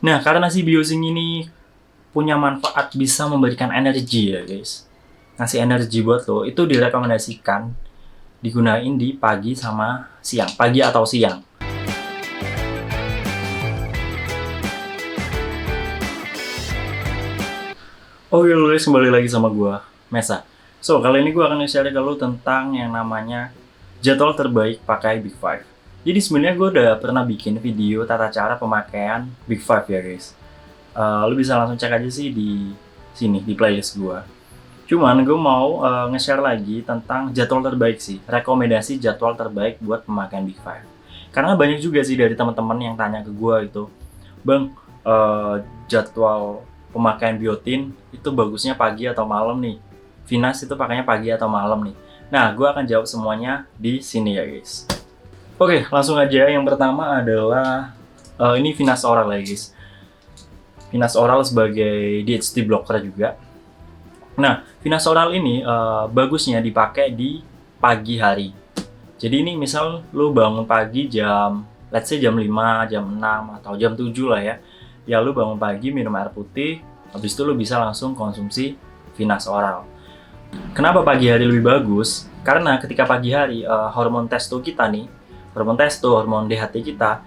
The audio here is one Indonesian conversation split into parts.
Nah, karena si biosing ini punya manfaat bisa memberikan energi ya guys. Ngasih energi buat lo, itu direkomendasikan digunain di pagi sama siang, pagi atau siang. Oke guys, kembali lagi sama gua, Mesa. So, kali ini gua akan share ke lo tentang yang namanya jadwal terbaik pakai Big Five. Jadi sebenarnya gua udah pernah bikin video tata cara pemakaian Big Five ya guys. Lo bisa langsung cek aja sih di sini, di playlist gua. Cuman gue mau nge-share lagi tentang jadwal terbaik sih, rekomendasi jadwal terbaik buat pemakaian Big Five. Karena banyak juga sih dari teman-teman yang tanya ke gue itu, Bang, jadwal pemakaian biotin itu bagusnya pagi atau malam nih? Finas itu pakainya pagi atau malam nih? Nah, gue akan jawab semuanya di sini ya guys. Oke, langsung aja. Yang pertama adalah ini Finas Oral ya guys. Finas Oral sebagai DHT blocker juga. Nah, Finas Oral ini bagusnya dipakai di pagi hari. Jadi ini misal lu bangun pagi jam, let's say jam 5, jam 6, atau jam 7 lah ya. Ya lu bangun pagi minum air putih, habis itu lu bisa langsung konsumsi Finas Oral. Kenapa pagi hari lebih bagus? Karena ketika pagi hari hormon testo kita nih, hormon testo, hormon DHT kita,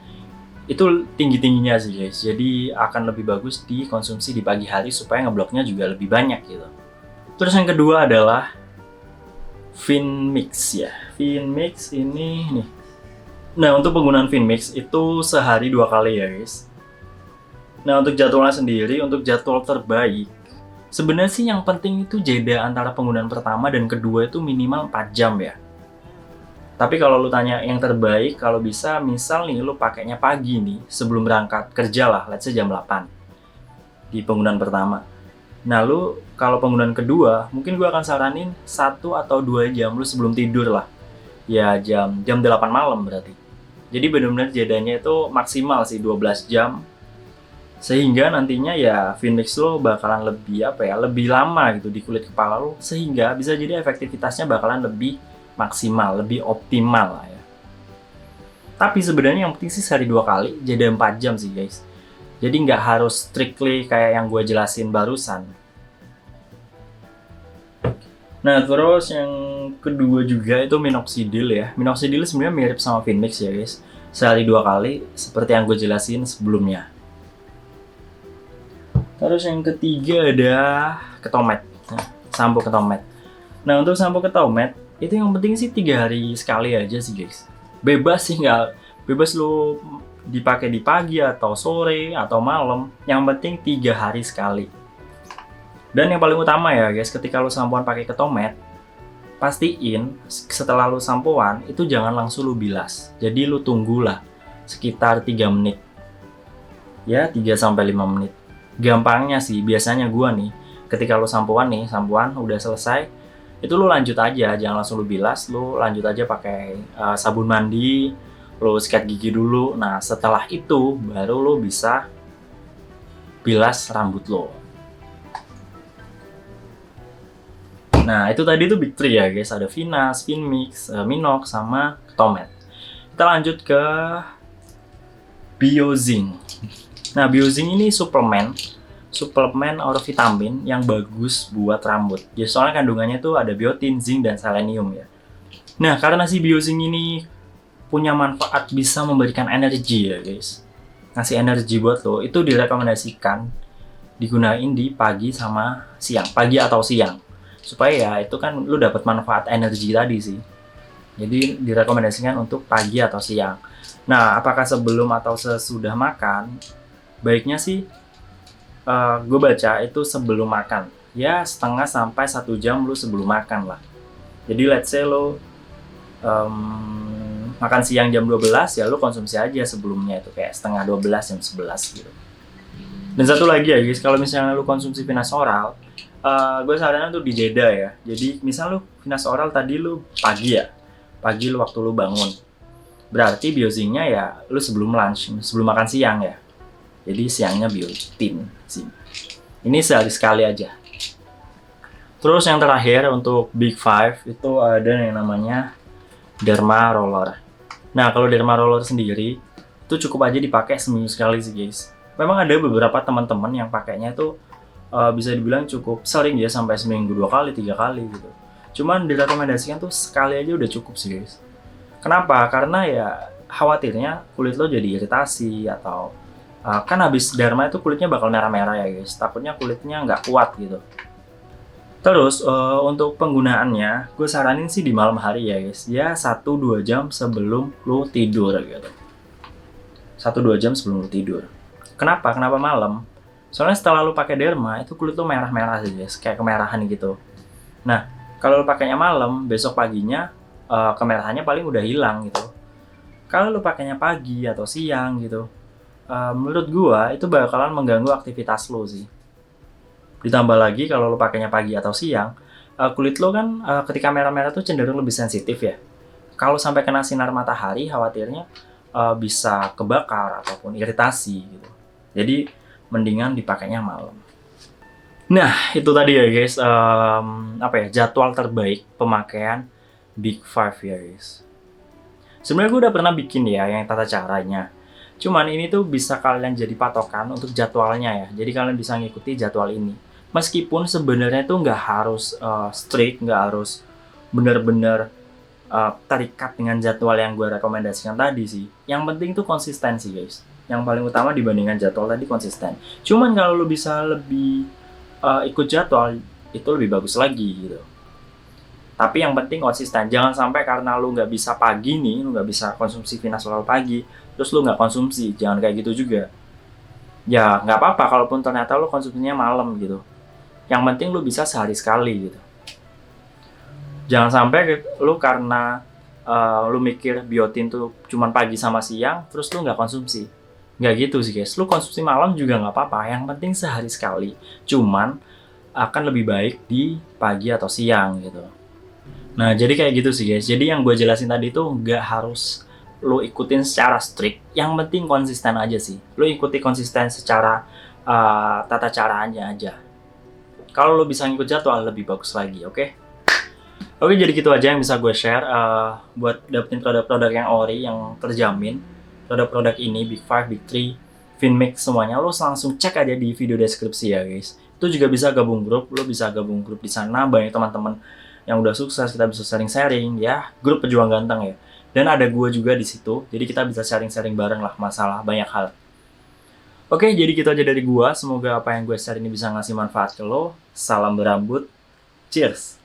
itu tinggi-tingginya sih guys. Jadi akan lebih bagus dikonsumsi di pagi hari supaya ngebloknya juga lebih banyak gitu. Terus yang kedua adalah Finmix ya. Finmix ini nih. Nah, untuk penggunaan Finmix itu sehari 2 kali ya guys. Nah, untuk jadwalnya sendiri, untuk jadwal terbaik, sebenarnya sih yang penting itu jeda antara penggunaan pertama dan kedua itu minimal 4 jam ya. Tapi kalau lu tanya yang terbaik, kalau bisa misal nih lu pakainya pagi nih sebelum berangkat kerja lah, let's say jam 8 di penggunaan pertama. Nah, lu kalau penggunaan kedua, mungkin gue akan saranin 1 atau 2 jam lu sebelum tidur lah. Ya jam 8 malam berarti. Jadi benar-benar jedanya itu maksimal sih 12 jam. Sehingga nantinya ya Finmix lo bakalan lebih lebih lama gitu di kulit kepala lo, sehingga bisa jadi efektivitasnya bakalan lebih maksimal, lebih optimal lah ya. Tapi sebenarnya yang penting sih sehari 2 kali, jeda 4 jam sih guys. Jadi nggak harus strictly kayak yang gue jelasin barusan. Nah, terus yang kedua juga itu minoxidil ya. Minoxidil sebenarnya mirip sama Finmix ya guys. Sehari 2 kali seperti yang gue jelasin sebelumnya. Terus yang ketiga ada Ketomet. Nah, sampo Ketomet. Nah, untuk sampo Ketomet itu yang penting sih 3 hari sekali aja sih guys. Bebas sih, nggak bebas lo dipakai di pagi atau sore atau malam. Yang penting 3 hari sekali. Dan yang paling utama ya guys, ketika lo sampoan pakai Ketomet, pastiin setelah lo sampoan itu jangan langsung lo bilas. Jadi lo tunggulah sekitar 3 menit. Ya, 3-5 menit. Gampangnya sih, biasanya gua nih, ketika lo sampoan udah selesai, itu lo lanjut aja, jangan langsung lo bilas, lo lanjut aja pakai sabun mandi, lo sikat gigi dulu. Nah, setelah itu baru lo bisa bilas rambut lo. Nah, itu tadi tuh Big 3 ya guys, ada Finas, Finmix, Minox, sama Ketomet. Kita lanjut ke Biozing. Nah, Biozing ini suplemen atau vitamin yang bagus buat rambut. Jadi soalnya kandungannya tuh ada biotin, zinc, dan selenium ya. Nah, karena si Biozing ini punya manfaat bisa memberikan energi ya guys. Ngasih energi buat lo, itu direkomendasikan digunain di pagi sama siang, pagi atau siang. Supaya ya itu kan lo dapat manfaat energi tadi sih. Jadi direkomendasikan untuk pagi atau siang. Nah, apakah sebelum atau sesudah makan? Baiknya sih gue baca itu sebelum makan. Ya setengah sampai 1 jam lu sebelum makan lah. Jadi let's say lu makan siang jam 12, ya lu konsumsi aja sebelumnya itu kayak setengah 12, jam 11 gitu. Dan satu lagi ya guys, kalau misalnya lu konsumsi Finas Oral, gue saranin tuh dijeda ya. Jadi misal lu Finas Oral tadi lu pagi ya, pagi lu waktu lu bangun, berarti biozingnya ya lu sebelum lunch, sebelum makan siang ya. Jadi siangnya biotin sih. Ini sehari sekali aja. Terus yang terakhir untuk Big Five itu ada yang namanya Derma Roller. Nah, kalau Derma Roller sendiri itu cukup aja dipakai seminggu sekali sih guys. memang ada beberapa teman-teman yang pakainya itu bisa dibilang cukup sering ya, sampai seminggu 2 kali, 3 kali gitu. Cuman direkomendasikan tuh sekali aja udah cukup sih guys. Kenapa? Karena ya khawatirnya kulit lo jadi iritasi atau kan habis derma itu kulitnya bakal merah-merah ya guys. Takutnya kulitnya nggak kuat gitu. Terus untuk penggunaannya, gue saranin sih di malam hari ya guys. Ya 1-2 jam sebelum lo tidur gitu. 1-2 jam sebelum lo tidur. Kenapa? Kenapa malam? Soalnya setelah lo pakai derma itu kulit lo merah-merah sih guys, kayak kemerahan gitu. Nah, kalau lo pakainya malam, besok paginya kemerahannya paling udah hilang gitu. Kalau lo pakainya pagi atau siang gitu, menurut gua itu bakalan mengganggu aktivitas lo sih. Ditambah lagi kalau lo pakainya pagi atau siang, kulit lo kan ketika merah-merah tuh cenderung lebih sensitif ya. Kalau sampai kena sinar matahari, khawatirnya bisa kebakar ataupun iritasi gitu. Jadi mendingan dipakainya malam. Nah, itu tadi ya guys, jadwal terbaik pemakaian Big Five ya guys. Sebenarnya gue udah pernah bikin ya yang tata caranya. Cuman ini tuh bisa kalian jadi patokan untuk jadwalnya ya. Jadi kalian bisa ngikuti jadwal ini. Meskipun sebenarnya tuh nggak harus strict, nggak harus bener-bener terikat dengan jadwal yang gue rekomendasikan tadi sih. Yang penting tuh konsistensi guys. Yang paling utama dibandingkan jadwal tadi konsisten. Cuman kalau lu bisa lebih ikut jadwal itu lebih bagus lagi gitu. Tapi yang penting konsisten. Jangan sampai karena lu nggak bisa pagi nih, lu nggak bisa konsumsi finasterol pagi, terus lu nggak konsumsi. Jangan kayak gitu juga. Ya nggak apa-apa kalaupun ternyata lu konsumsinya malam gitu. Yang penting lu bisa sehari sekali gitu. Jangan sampai lu karena lu mikir biotin tuh cuman pagi sama siang, terus lu nggak konsumsi. Nggak gitu sih guys, lu konsumsi malam juga nggak apa-apa. Yang penting sehari sekali. Cuman akan lebih baik di pagi atau siang gitu. Nah jadi kayak gitu sih guys. Jadi yang gue jelasin tadi tuh nggak harus lu ikutin secara strict. Yang penting konsisten aja sih. Lu ikuti konsisten secara tata caranya aja. Kalau lu bisa ngikut jadwal lebih bagus lagi, oke? Oke, jadi gitu aja yang bisa gue share buat dapetin produk-produk yang ori, yang terjamin. Produk-produk ini, Big Five, Big Three, Finmix, semuanya. Lo langsung cek aja di video deskripsi ya guys. Itu juga bisa gabung grup, lo bisa gabung grup di sana. Banyak teman-teman yang udah sukses, kita bisa sharing-sharing ya. Grup pejuang ganteng ya. Dan ada gue juga di situ, jadi kita bisa sharing-sharing bareng lah masalah banyak hal. Oke, jadi gitu aja dari gue. Semoga apa yang gue share ini bisa ngasih manfaat ke lo. Salam berambut. Cheers!